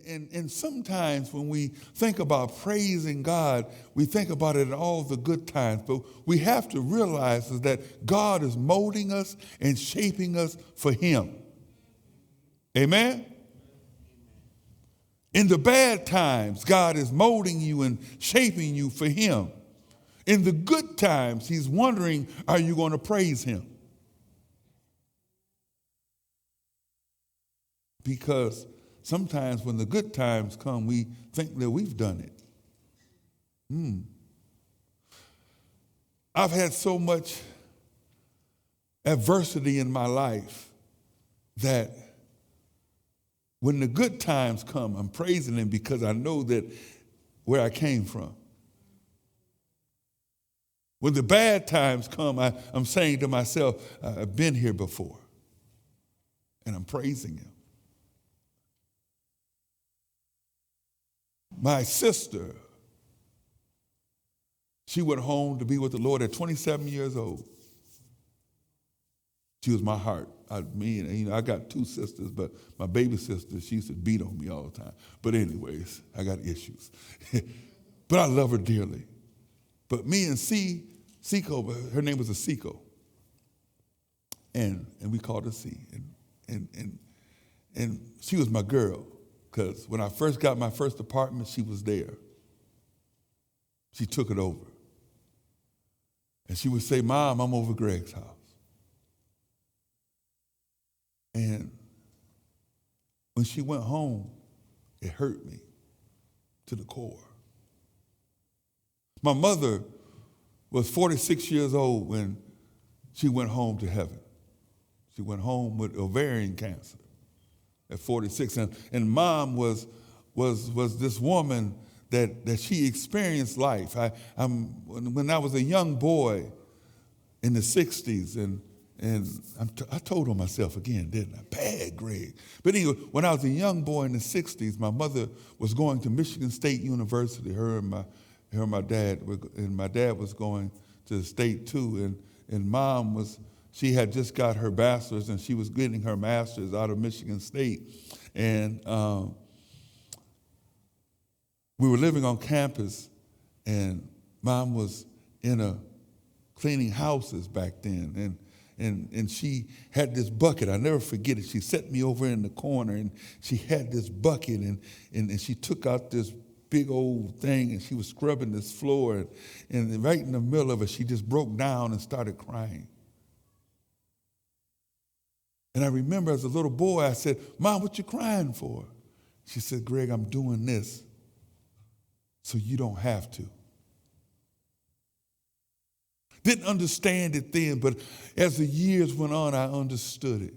And sometimes when we think about praising God, we think about it in all the good times. But we have to realize is that God is molding us and shaping us for Him. Amen? In the bad times, God is molding you and shaping you for Him. In the good times, He's wondering, are you going to praise Him? Because sometimes when the good times come, we think that we've done it. I've had so much adversity in my life that when the good times come, I'm praising Him because I know that where I came from. When the bad times come, I'm saying to myself, I've been here before, and I'm praising Him. My sister, she went home to be with the Lord at 27 years old. She was my heart. I got two sisters, but my baby sister, she used to beat on me all the time. But anyways, I got issues. But I love her dearly. But me and Seiko, her name was Seiko, and we called her C. And she was my girl, because when I first got my first apartment, she was there. She took it over. And she would say, Mom, I'm over Greg's house. And when she went home, it hurt me to the core. My mother was 46 years old when she went home to heaven. She went home with ovarian cancer at 46. And Mom was this woman that she experienced life. When I was a young boy in the 60s, and I told on myself again, didn't I? Bad, Greg. But anyway, when I was a young boy in the 60s, my mother was going to Michigan State University, her and my dad, and my dad was going to the state too, and Mom she had just got her bachelor's, and she was getting her master's out of Michigan State. And we were living on campus, and Mom was cleaning houses back then, and she had this bucket. I'll never forget it. She set me over in the corner, and she had this bucket, and she took out this big old thing, and she was scrubbing this floor, and right in the middle of it, she just broke down and started crying. And I remember as a little boy, I said, Mom, what you crying for? She said, Greg, I'm doing this so you don't have to. Didn't understand it then, but as the years went on, I understood it.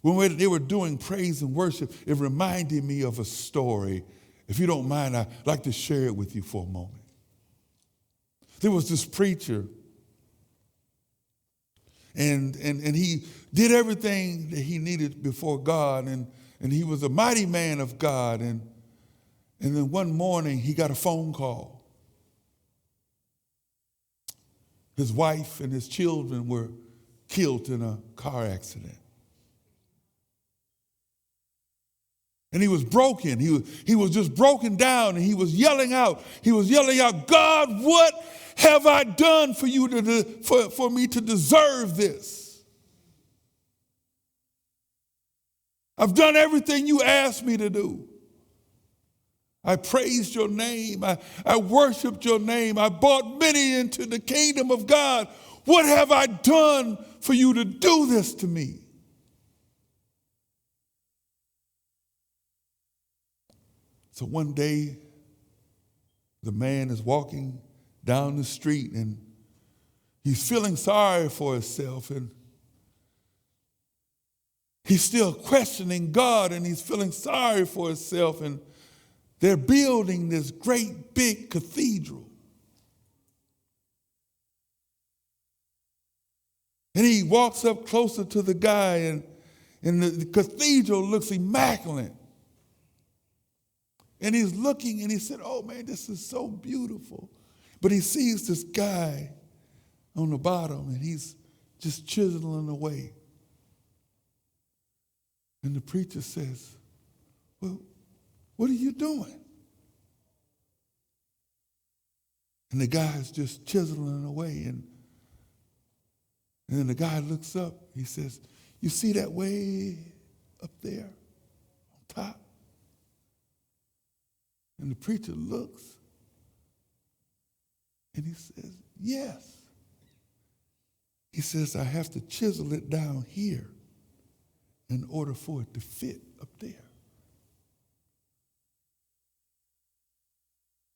When they were doing praise and worship, it reminded me of a story. If you don't mind, I'd like to share it with you for a moment. There was this preacher, and he did everything that he needed before God, and he was a mighty man of God. And then one morning, he got a phone call. His wife and his children were killed in a car accident. And he was broken. He was just broken down, and he was yelling out. God, what have I done for you for me to deserve this? I've done everything you asked me to do. I praised your name. I worshiped your name. I brought many into the kingdom of God. What have I done for you to do this to me? So one day, the man is walking down the street, and he's feeling sorry for himself, and he's still questioning God, and he's feeling sorry for himself, and they're building this great big cathedral. And he walks up closer to the guy, and the cathedral looks immaculate. And he's looking, and he said, oh, man, this is so beautiful. But he sees this guy on the bottom, and he's just chiseling away. And the preacher says, well, what are you doing? And the guy's just chiseling away. And then the guy looks up. He says, you see that way up there on top? And the preacher looks. And he says, yes. He says, I have to chisel it down here in order for it to fit up there.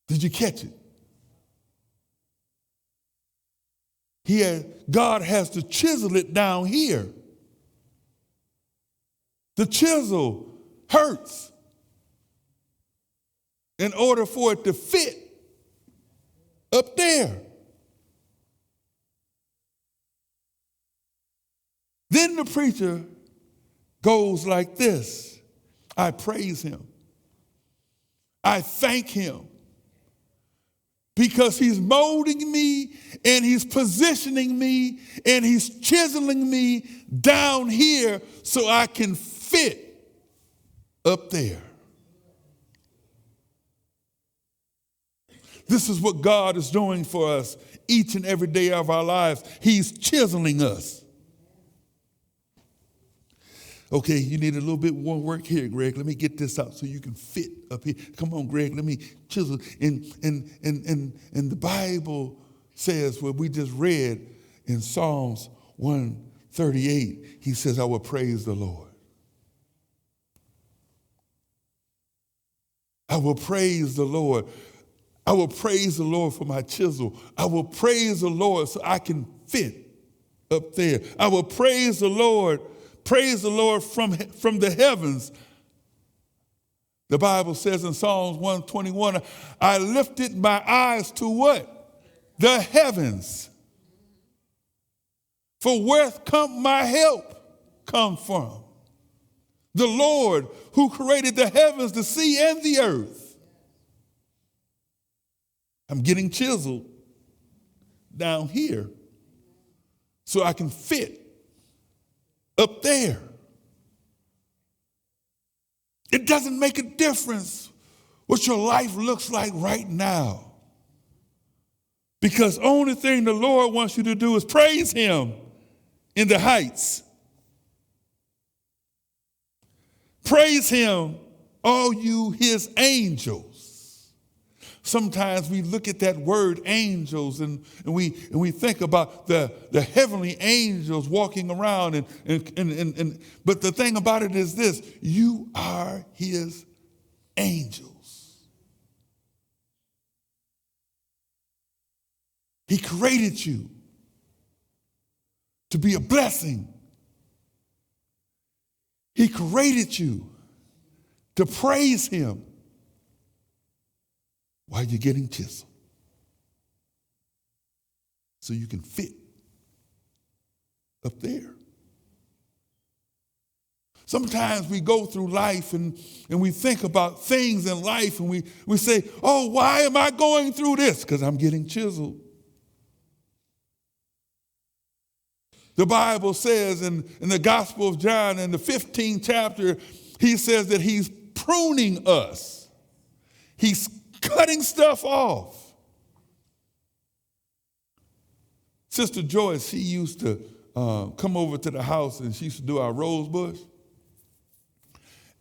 Did you catch it? God has to chisel it down here. The chisel hurts in order for it to fit up there. Then the preacher goes like this. I praise him. I thank him because he's molding me and he's positioning me and he's chiseling me down here so I can fit up there. This is what God is doing for us each and every day of our lives. He's chiseling us. Okay, you need a little bit more work here, Greg. Let me get this out so you can fit up here. Come on, Greg, let me chisel. And the Bible says what we just read in Psalms 138. He says, I will praise the Lord. I will praise the Lord. I will praise the Lord for my chisel. I will praise the Lord so I can fit up there. I will praise the Lord from the heavens. The Bible says in Psalms 121, I lifted my eyes to what? The heavens. For where come my help come from? The Lord who created the heavens, the sea, and the earth. I'm getting chiseled down here so I can fit up there. It doesn't make a difference what your life looks like right now. Because the only thing the Lord wants you to do is praise him in the heights. Praise him, all you his angels. Sometimes we look at that word angels and we think about the heavenly angels walking around but the thing about it is this, you are his angels. He created you to be a blessing. He created you to praise him while you're getting chiseled so you can fit up there. Sometimes we go through life and we think about things in life and we say, oh, why am I going through this? Because I'm getting chiseled. The Bible says in the Gospel of John in the 15th chapter, he says that he's pruning us. He's cutting stuff off. Sister Joyce, she used to come over to the house and she used to do our rose bush.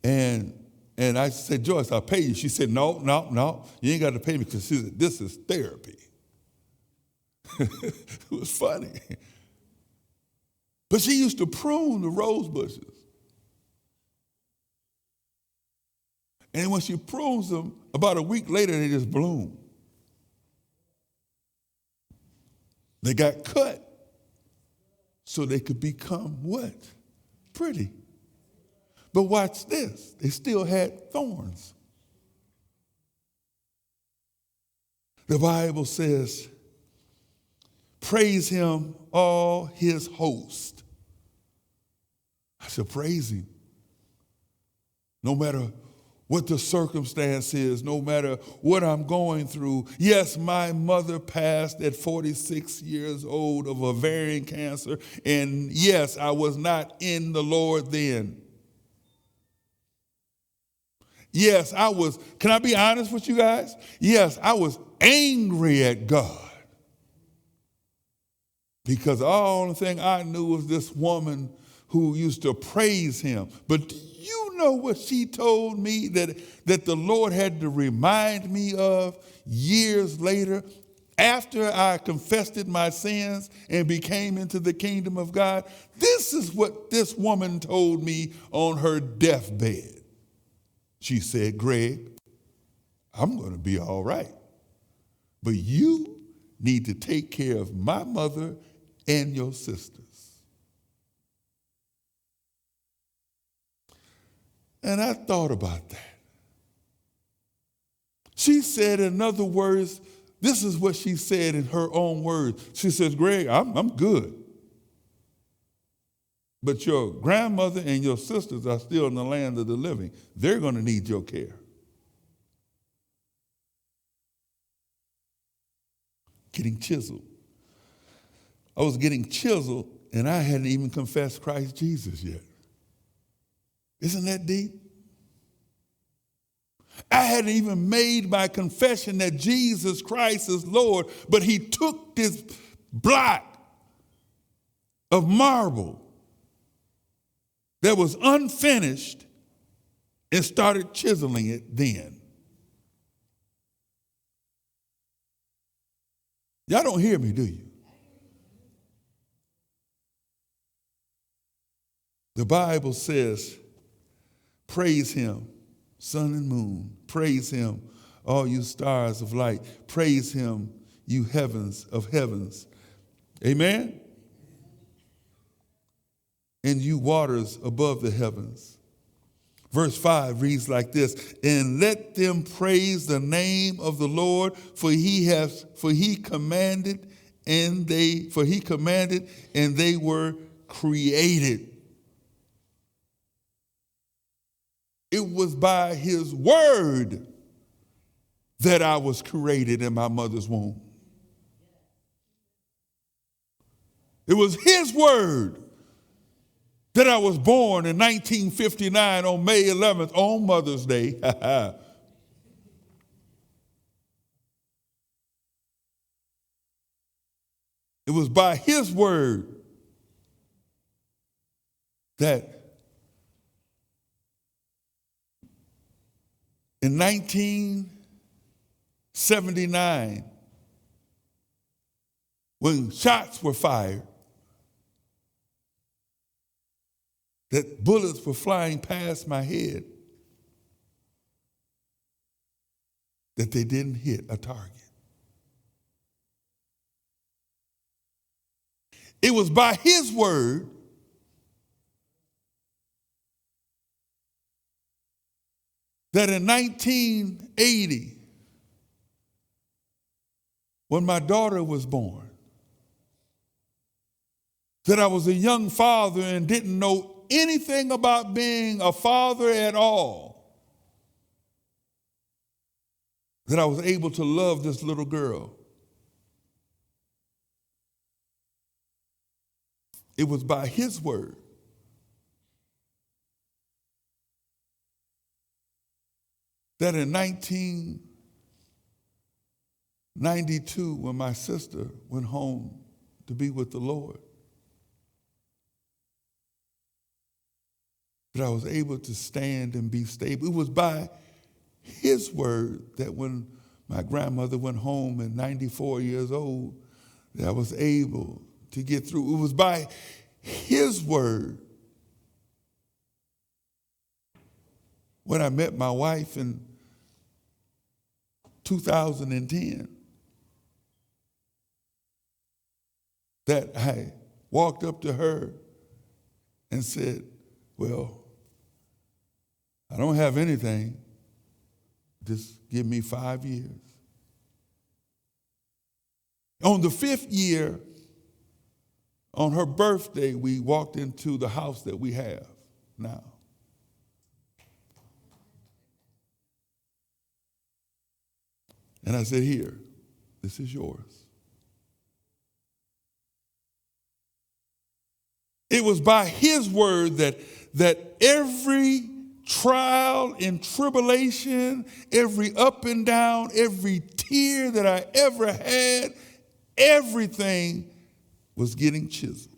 And I said, Joyce, I'll pay you. She said, no, you ain't got to pay me because she said, this is therapy. It was funny. But she used to prune the rose bushes. And when she prunes them, about a week later, they just bloom. They got cut so they could become what? Pretty. But watch this. They still had thorns. The Bible says, praise him, all his host. I should praise him. No matter what the circumstance is, no matter what I'm going through. Yes, my mother passed at 46 years old of ovarian cancer, and yes, I was not in the Lord then. Yes, I was, can I be honest with you guys? Yes, I was angry at God. Because all the thing I knew was this woman who used to praise him. But do you know what she told me that the Lord had to remind me of years later, after I confessed my sins and became into the kingdom of God? This is what this woman told me on her deathbed. She said, Greg, I'm going to be all right, but you need to take care of my mother and your sisters. And I thought about that. She said, in other words, this is what she said in her own words. She says, Greg, I'm good. But your grandmother and your sisters are still in the land of the living. They're going to need your care. Getting chiseled. I was getting chiseled, and I hadn't even confessed Christ Jesus yet. Isn't that deep? I hadn't even made my confession that Jesus Christ is Lord, but he took this block of marble that was unfinished and started chiseling it then. Y'all don't hear me, do you? The Bible says, praise him, sun and moon. Praise him, all you stars of light. Praise him, you heavens of heavens. Amen? And you waters above the heavens. Verse 5 reads like this, and let them praise the name of the Lord, for he commanded and they were created. It was by his word that I was created in my mother's womb. It was his word that I was born in 1959 on May 11th, on Mother's Day. It was by his word that in 1979, when shots were fired, that bullets were flying past my head, that they didn't hit a target. It was by his word that in 1980, when my daughter was born, that I was a young father and didn't know anything about being a father at all, that I was able to love this little girl. It was by his word that in 1992, when my sister went home to be with the Lord, that I was able to stand and be stable. It was by his word that when my grandmother went home at 94 years old, that I was able to get through. It was by his word when I met my wife in 2010 that I walked up to her and said, well, I don't have anything. Just give me 5 years. On the 5th year, on her birthday, we walked into the house that we have now. And I said, here, this is yours. It was by his word that every trial and tribulation, every up and down, every tear that I ever had, everything was getting chiseled.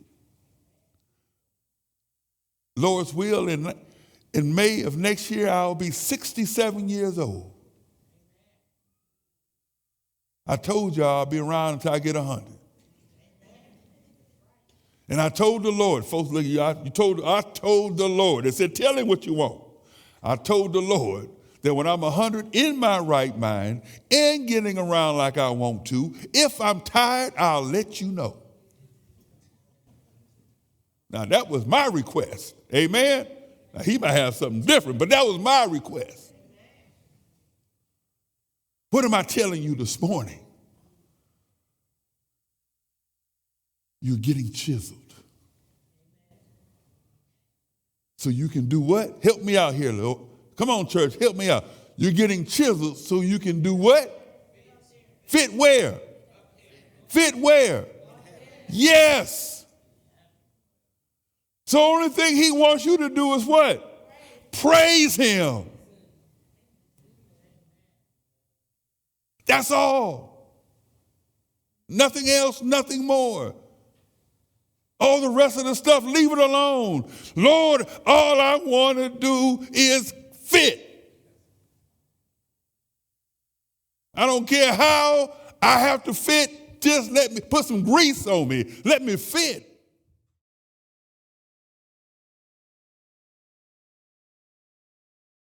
Lord's will, in May of next year, I'll be 67 years old. I told y'all I'll be around until I get 100. And I told the Lord, folks, look, I told the Lord, they said, tell him what you want. I told the Lord that when I'm 100 in my right mind and getting around like I want to, if I'm tired, I'll let you know. Now, that was my request. Amen? Now, he might have something different, but that was my request. What am I telling you this morning? You're getting chiseled. So you can do what? Help me out here, Lord. Come on, church, help me out. You're getting chiseled so you can do what? Fit where? Fit where? Yes. So the only thing he wants you to do is what? Praise him. That's all. Nothing else, nothing more. All the rest of the stuff, leave it alone. Lord, all I want to do is fit. I don't care how I have to fit. Just let me put some grease on me. Let me fit.